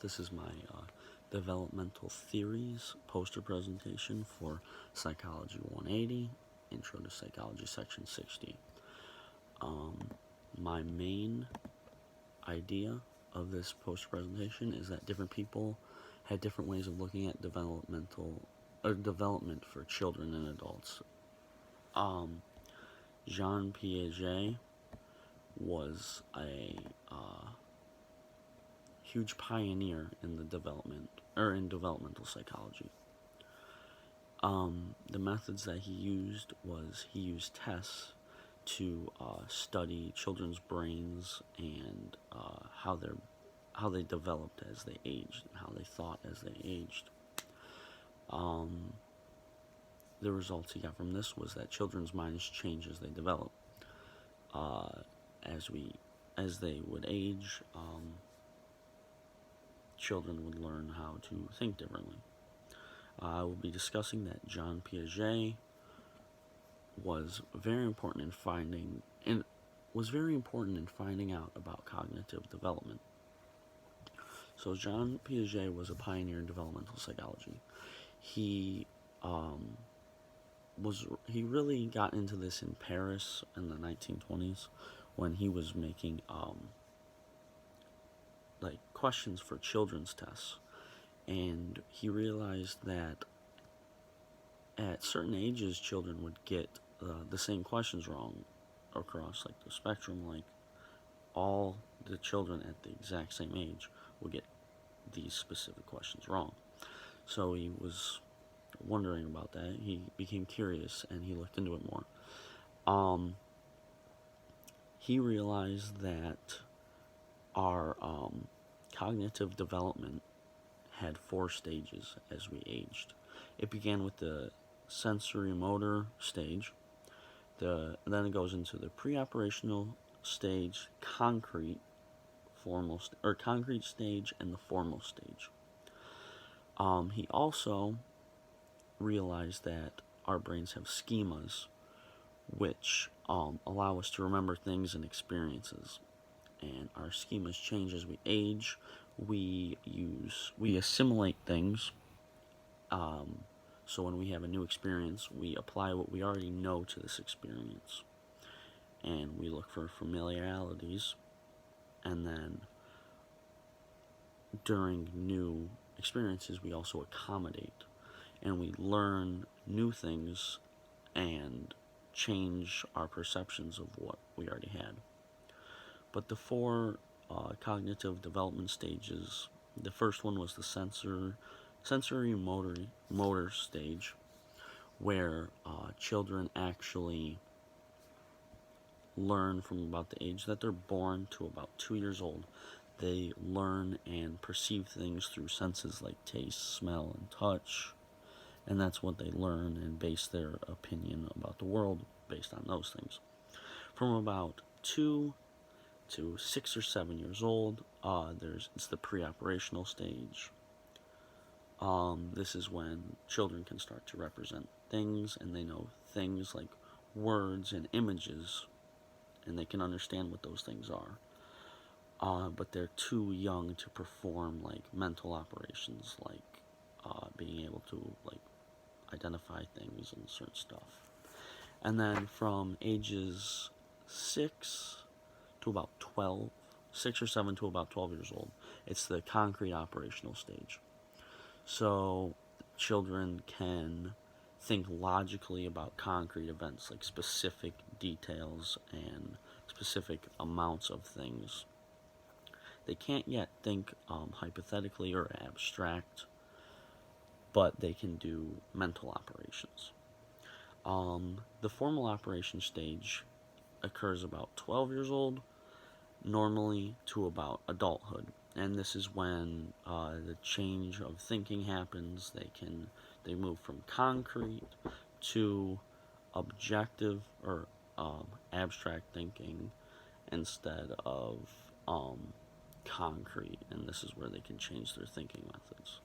This is my Developmental Theories poster presentation for Psychology 180, Intro to Psychology Section 60. My main idea of this poster presentation is that different people had different ways of looking at development for children and adults. Jean Piaget was a huge pioneer in the developmental psychology. The methods that he used tests to study children's brains and how they developed as they aged and how they thought as they aged. The results he got from this was that children's minds change as they develop. As they would age, children would learn how to think differently. I will be discussing that Jean Piaget was very important in finding out about cognitive development. So Jean Piaget was a pioneer in developmental psychology. He really got into this in Paris in the 1920s when he was making questions for children's tests, and he realized that at certain ages children would get the same questions wrong across the spectrum. All the children at the exact same age would get these specific questions wrong. So he was wondering about that. He became curious and he looked into it more. He realized that our cognitive development had 4 stages as we aged. It began with the sensory motor stage. Then it goes into the pre-operational stage, concrete stage, and the formal stage. He also realized that our brains have schemas which allow us to remember things and experiences, and our schemas change as we age. We assimilate things, so when we have a new experience, we apply what we already know to this experience, and we look for familiarities, and then during new experiences we also accommodate, and we learn new things and change our perceptions of what we already had. But the 4 cognitive development stages, the first one was the sensory motor stage, where children actually learn from about the age that they're born to about 2 years old. They learn and perceive things through senses like taste, smell, and touch, and that's what they learn and base their opinion about the world based on those things. From about 2 to 6 or 7 years old, it's the pre-operational stage. This is when children can start to represent things, and they know things like words and images, and they can understand what those things are. But they're too young to perform mental operations, being able to identify things and certain stuff. And then from ages 6 or 7 to about 12 years old, it's the concrete operational stage. So children can think logically about concrete events, like specific details and specific amounts of things. They can't yet think hypothetically or abstract, but they can do mental operations. The formal operation stage occurs about 12 years old, normally to about adulthood, and this is when the change of thinking happens. They move from concrete to objective or abstract thinking instead of concrete, and this is where they can change their thinking methods.